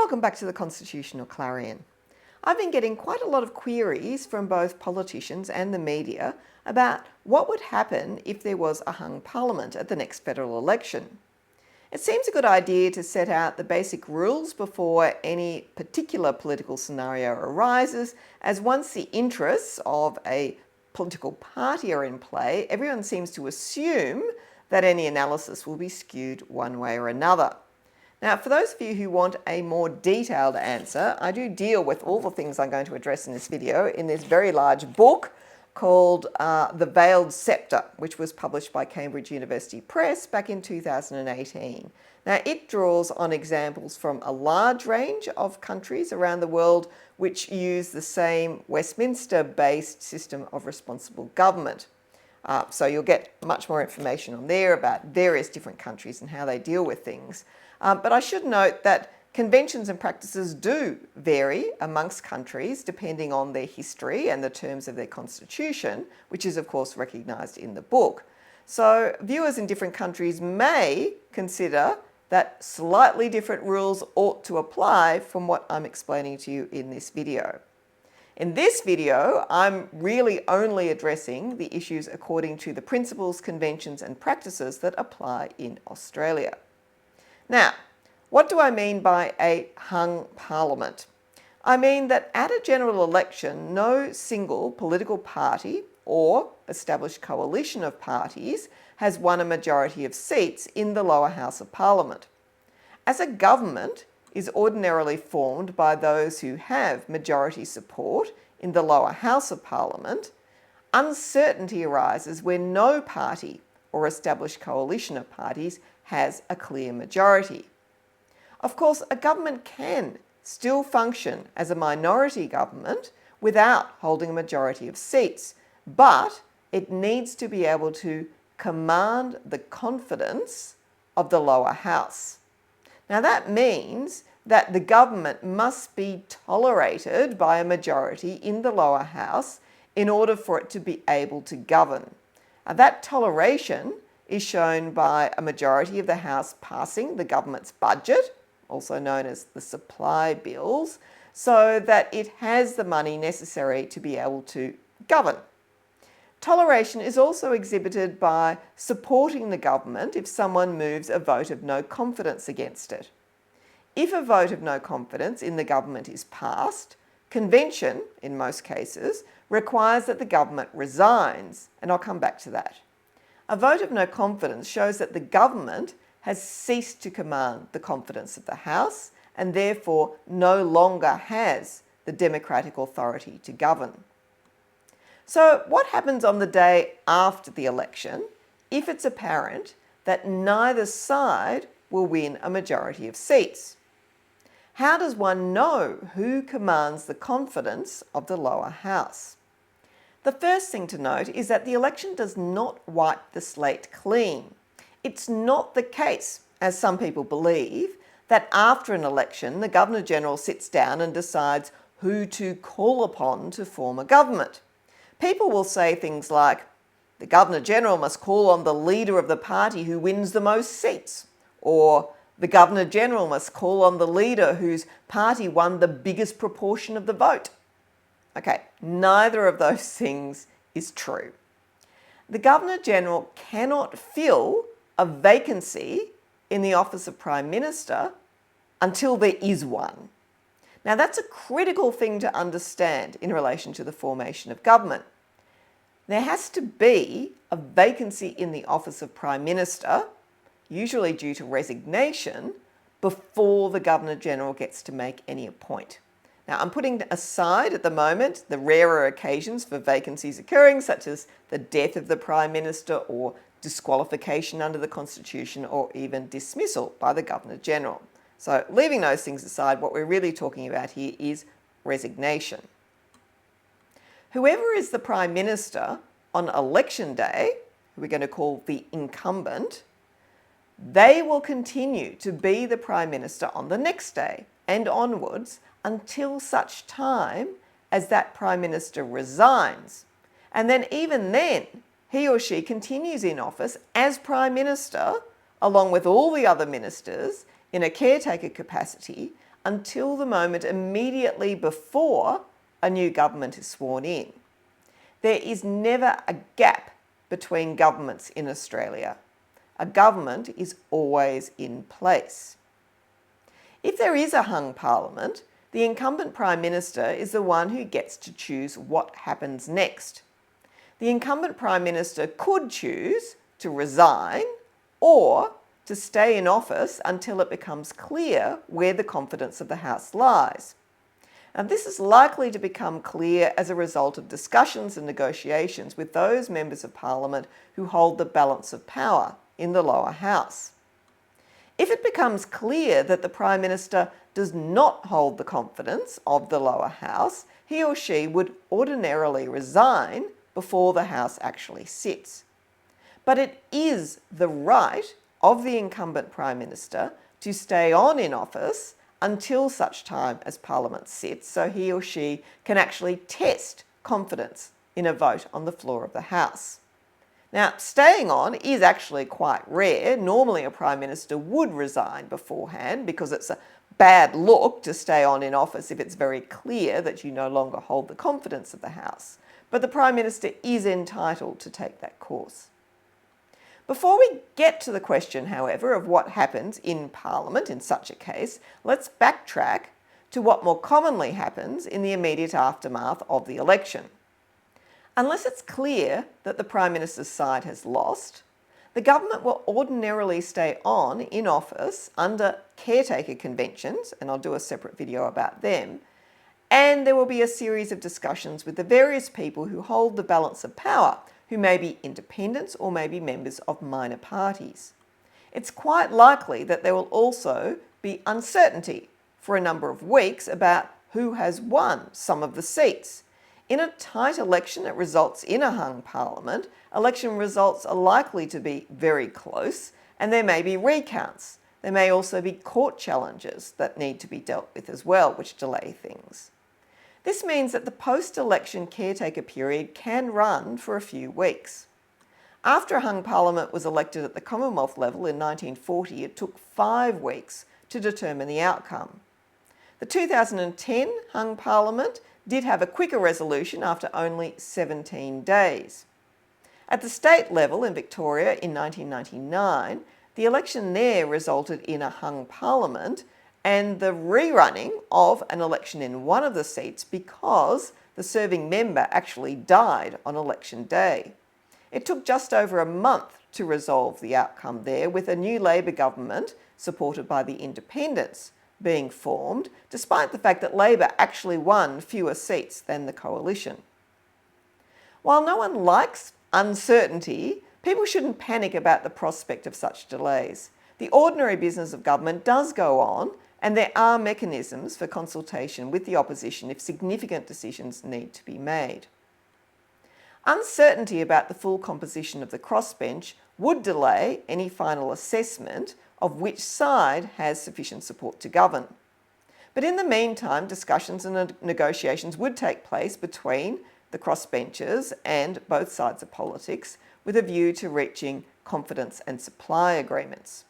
Welcome back to the Constitutional Clarion. I've been getting quite a lot of queries from both politicians and the media about what would happen if there was a hung parliament at the next federal election. It seems a good idea to set out the basic rules before any particular political scenario arises, as once the interests of a political party are in play, everyone seems to assume that any analysis will be skewed one way or another. Now, for those of you who want a more detailed answer, I do deal with all the things I'm going to address in this video in this very large book called The Veiled Sceptre, which was published by Cambridge University Press back in 2018. Now, it draws on examples from a large range of countries around the world which use the same Westminster-based system of responsible government. So you'll get much more information on there about various different countries and how they deal with things. But I should note that conventions and practices do vary amongst countries depending on their history and the terms of their constitution, which is of course recognised in the book. So viewers in different countries may consider that slightly different rules ought to apply from what I'm explaining to you in this video. In this video, I'm really only addressing the issues according to the principles, conventions and practices that apply in Australia. Now, what do I mean by a hung parliament? I mean that at a general election, no single political party or established coalition of parties has won a majority of seats in the lower house of parliament. As a government is ordinarily formed by those who have majority support in the lower house of parliament, uncertainty arises when no party or established coalition of parties has a clear majority. Of course, a government can still function as a minority government without holding a majority of seats, but it needs to be able to command the confidence of the lower house. Now that means that the government must be tolerated by a majority in the lower house in order for it to be able to govern. Now, that toleration is shown by a majority of the House passing the government's budget, also known as the supply bills, so that it has the money necessary to be able to govern. Toleration is also exhibited by supporting the government if someone moves a vote of no confidence against it. If a vote of no confidence in the government is passed, convention, in most cases, requires that the government resigns, and I'll come back to that. A vote of no confidence shows that the government has ceased to command the confidence of the House and therefore no longer has the democratic authority to govern. So what happens on the day after the election if it's apparent that neither side will win a majority of seats? How does one know who commands the confidence of the lower house? The first thing to note is that the election does not wipe the slate clean. It's not the case, as some people believe, that after an election the Governor-General sits down and decides who to call upon to form a government. People will say things like, the Governor-General must call on the leader of the party who wins the most seats, or the Governor-General must call on the leader whose party won the biggest proportion of the vote. Okay, neither of those things is true. The Governor-General cannot fill a vacancy in the office of Prime Minister until there is one. Now that's a critical thing to understand in relation to the formation of government. There has to be a vacancy in the office of Prime Minister, usually due to resignation, before the Governor-General gets to make any appointment. Now, I'm putting aside at the moment the rarer occasions for vacancies occurring, such as the death of the Prime Minister or disqualification under the Constitution or even dismissal by the Governor-General. So leaving those things aside, what we're really talking about here is resignation. Whoever is the Prime Minister on election day, who we're going to call the incumbent, they will continue to be the Prime Minister on the next day and onwards until such time as that Prime Minister resigns. And then even then, he or she continues in office as Prime Minister, along with all the other ministers, in a caretaker capacity until the moment immediately before a new government is sworn in. There is never a gap between governments in Australia. A government is always in place. If there is a hung parliament, the incumbent Prime Minister is the one who gets to choose what happens next. The incumbent Prime Minister could choose to resign or to stay in office until it becomes clear where the confidence of the House lies. And this is likely to become clear as a result of discussions and negotiations with those members of Parliament who hold the balance of power in the lower house. If it becomes clear that the Prime Minister does not hold the confidence of the lower house, he or she would ordinarily resign before the House actually sits. But it is the right of the incumbent Prime Minister to stay on in office until such time as Parliament sits, so he or she can actually test confidence in a vote on the floor of the House. Now, staying on is actually quite rare. Normally a Prime Minister would resign beforehand because it's a bad look to stay on in office if it's very clear that you no longer hold the confidence of the House. But the Prime Minister is entitled to take that course. Before we get to the question, however, of what happens in Parliament in such a case, let's backtrack to what more commonly happens in the immediate aftermath of the election. Unless it's clear that the Prime Minister's side has lost, the government will ordinarily stay on in office under caretaker conventions, and I'll do a separate video about them, and there will be a series of discussions with the various people who hold the balance of power, who may be independents or may be members of minor parties. It's quite likely that there will also be uncertainty for a number of weeks about who has won some of the seats. In a tight election that results in a hung parliament, election results are likely to be very close, and there may be recounts. There may also be court challenges that need to be dealt with as well, which delay things. This means that the post-election caretaker period can run for a few weeks. After a hung parliament was elected at the Commonwealth level in 1940, it took 5 weeks to determine the outcome. The 2010 hung parliament did have a quicker resolution after only 17 days. At the state level in Victoria in 1999, the election there resulted in a hung parliament and the rerunning of an election in one of the seats because the serving member actually died on election day. It took just over a month to resolve the outcome there, with a new Labor government, supported by the Independents, being formed, despite the fact that Labor actually won fewer seats than the coalition. While no one likes uncertainty, people shouldn't panic about the prospect of such delays. The ordinary business of government does go on, and there are mechanisms for consultation with the opposition if significant decisions need to be made. Uncertainty about the full composition of the crossbench would delay any final assessment of which side has sufficient support to govern. But in the meantime, discussions and negotiations would take place between the crossbenchers and both sides of politics with a view to reaching confidence and supply agreements.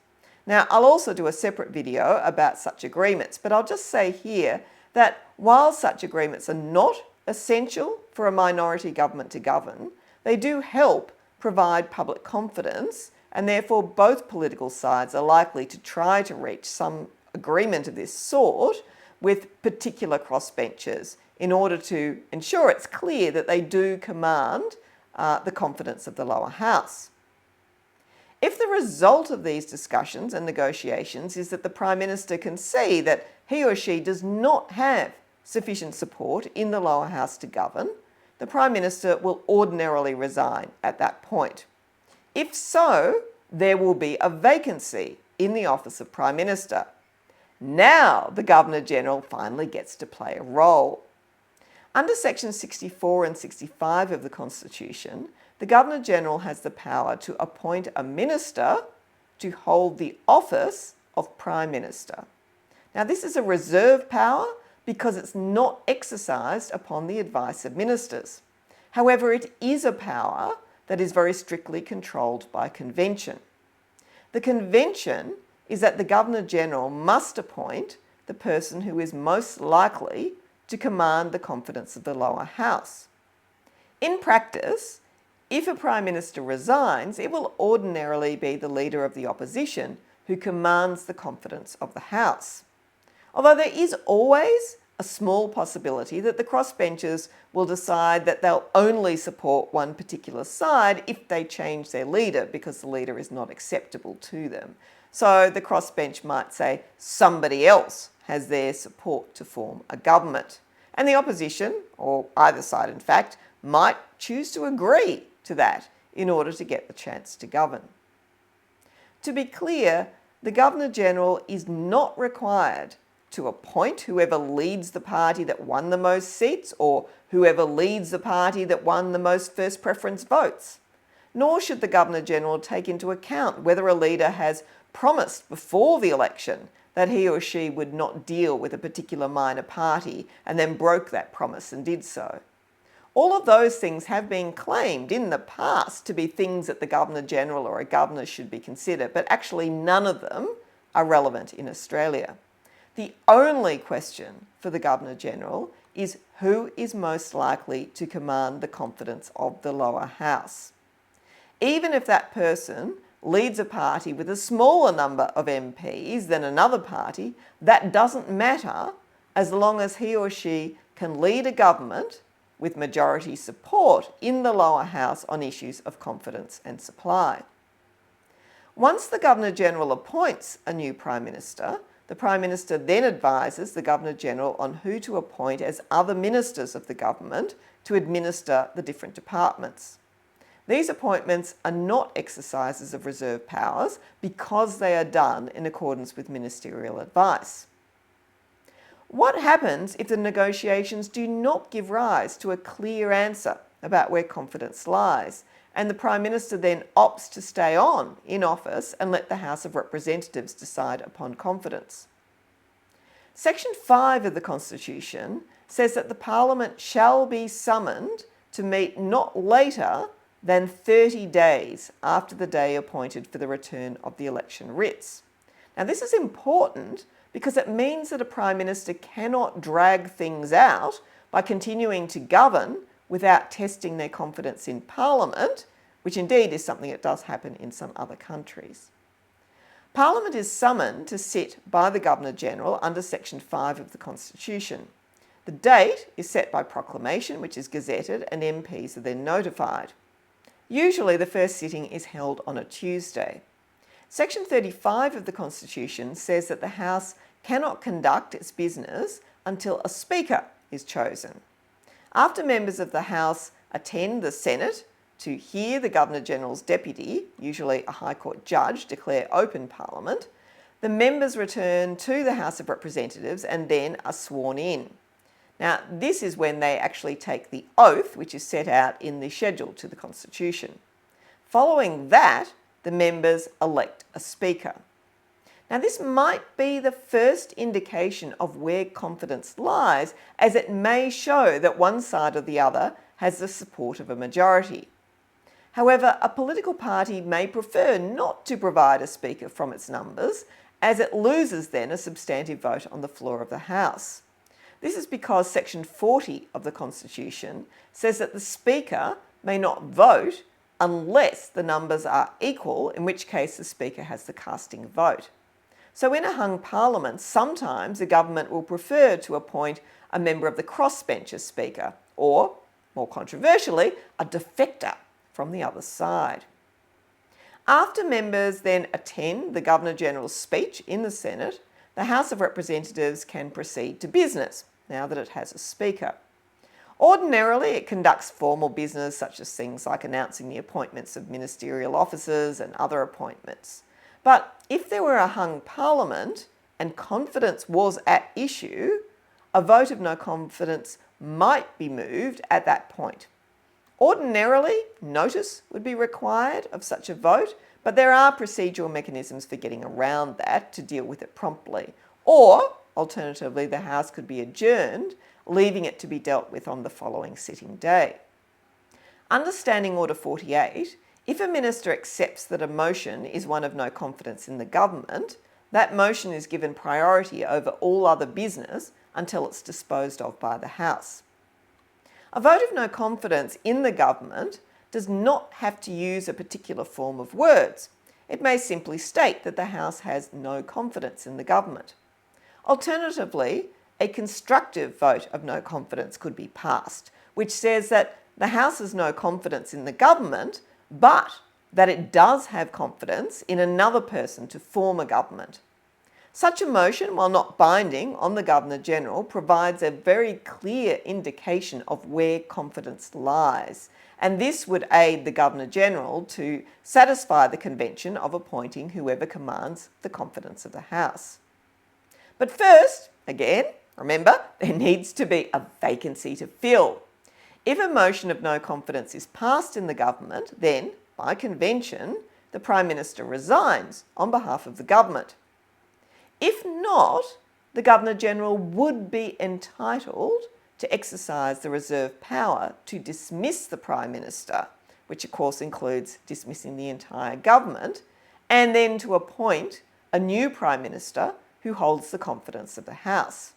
Now, I'll also do a separate video about such agreements, but I'll just say here that while such agreements are not essential for a minority government to govern, they do help provide public confidence, and therefore both political sides are likely to try to reach some agreement of this sort with particular crossbenchers in order to ensure it's clear that they do command the confidence of the lower house. If the result of these discussions and negotiations is that the Prime Minister can see that he or she does not have sufficient support in the lower house to govern, the Prime Minister will ordinarily resign at that point. If so, there will be a vacancy in the office of Prime Minister. Now the Governor-General finally gets to play a role. Under sections 64 and 65 of the Constitution, the Governor-General has the power to appoint a minister to hold the office of Prime Minister. Now, this is a reserve power because it's not exercised upon the advice of ministers. However, it is a power that is very strictly controlled by convention. The convention is that the Governor-General must appoint the person who is most likely to command the confidence of the lower house. In practice, if a Prime Minister resigns, it will ordinarily be the Leader of the Opposition who commands the confidence of the House. Although there is always a small possibility that the crossbenchers will decide that they'll only support one particular side if they change their leader because the leader is not acceptable to them. So the crossbench might say somebody else has their support to form a government. And the opposition, or either side in fact, might choose to agree to that in order to get the chance to govern. To be clear, the Governor-General is not required to appoint whoever leads the party that won the most seats or whoever leads the party that won the most first preference votes. Nor should the Governor-General take into account whether a leader has promised before the election that he or she would not deal with a particular minor party and then broke that promise and did so. All of those things have been claimed in the past to be things that the Governor-General or a governor should be considered, but actually none of them are relevant in Australia. The only question for the Governor-General is who is most likely to command the confidence of the lower house. Even if that person leads a party with a smaller number of MPs than another party, that doesn't matter as long as he or she can lead a government with majority support in the lower house on issues of confidence and supply. Once the Governor-General appoints a new Prime Minister, the Prime Minister then advises the Governor-General on who to appoint as other ministers of the government to administer the different departments. These appointments are not exercises of reserve powers because they are done in accordance with ministerial advice. What happens if the negotiations do not give rise to a clear answer about where confidence lies, and the Prime Minister then opts to stay on in office and let the House of Representatives decide upon confidence? Section 5 of the Constitution says that the Parliament shall be summoned to meet not later than 30 days after the day appointed for the return of the election writs. Now, this is important because it means that a Prime Minister cannot drag things out by continuing to govern without testing their confidence in Parliament, which indeed is something that does happen in some other countries. Parliament is summoned to sit by the Governor-General under Section 5 of the Constitution. The date is set by proclamation, which is gazetted, and MPs are then notified. Usually the first sitting is held on a Tuesday. Section 35 of the Constitution says that the House cannot conduct its business until a Speaker is chosen. After members of the House attend the Senate to hear the Governor-General's deputy, usually a High Court judge, declare open Parliament, the members return to the House of Representatives and then are sworn in. Now, this is when they actually take the oath, which is set out in the schedule to the Constitution. Following that, the members elect a Speaker. Now, this might be the first indication of where confidence lies, as it may show that one side or the other has the support of a majority. However, a political party may prefer not to provide a Speaker from its numbers, as it loses then a substantive vote on the floor of the House. This is because Section 40 of the Constitution says that the Speaker may not vote unless the numbers are equal, in which case the Speaker has the casting vote. So in a hung Parliament, sometimes the government will prefer to appoint a member of the crossbench as Speaker, or, more controversially, a defector from the other side. After members then attend the Governor-General's speech in the Senate, the House of Representatives can proceed to business, now that it has a Speaker. Ordinarily, it conducts formal business such as things like announcing the appointments of ministerial officers and other appointments. But if there were a hung Parliament and confidence was at issue, a vote of no confidence might be moved at that point. Ordinarily, notice would be required of such a vote, but there are procedural mechanisms for getting around that to deal with it promptly. Or, alternatively, the House could be adjourned, leaving it to be dealt with on the following sitting day. Under Standing Order 48, if a minister accepts that a motion is one of no confidence in the government, that motion is given priority over all other business until it's disposed of by the House. A vote of no confidence in the government does not have to use a particular form of words. It may simply state that the House has no confidence in the government. Alternatively, a constructive vote of no confidence could be passed, which says that the House has no confidence in the government, but that it does have confidence in another person to form a government. Such a motion, while not binding on the Governor-General, provides a very clear indication of where confidence lies, and this would aid the Governor-General to satisfy the convention of appointing whoever commands the confidence of the House. But first, again, remember, there needs to be a vacancy to fill. If a motion of no confidence is passed in the government, then, by convention, the Prime Minister resigns on behalf of the government. If not, the Governor-General would be entitled to exercise the reserved power to dismiss the Prime Minister, which of course includes dismissing the entire government, and then to appoint a new Prime Minister who holds the confidence of the House.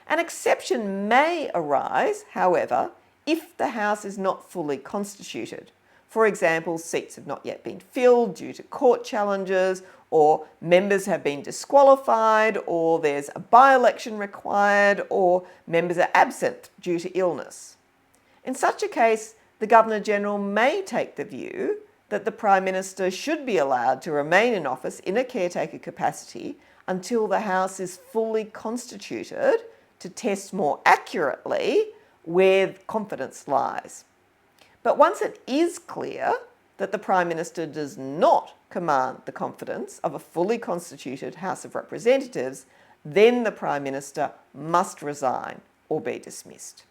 An exception may arise, however, if the House is not fully constituted. For example, seats have not yet been filled due to court challenges, or members have been disqualified, or there's a by-election required, or members are absent due to illness. In such a case, the Governor-General may take the view that the Prime Minister should be allowed to remain in office in a caretaker capacity until the House is fully constituted to test more accurately where confidence lies. But once it is clear that the Prime Minister does not command the confidence of a fully constituted House of Representatives, then the Prime Minister must resign or be dismissed.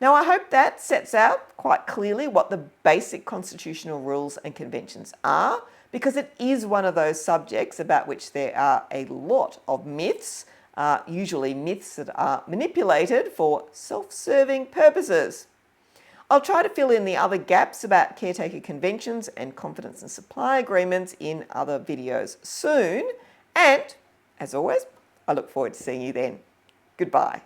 Now, I hope that sets out quite clearly what the basic constitutional rules and conventions are, because it is one of those subjects about which there are a lot of myths, usually myths that are manipulated for self-serving purposes. I'll try to fill in the other gaps about caretaker conventions and confidence and supply agreements in other videos soon. And, as always, I look forward to seeing you then. Goodbye.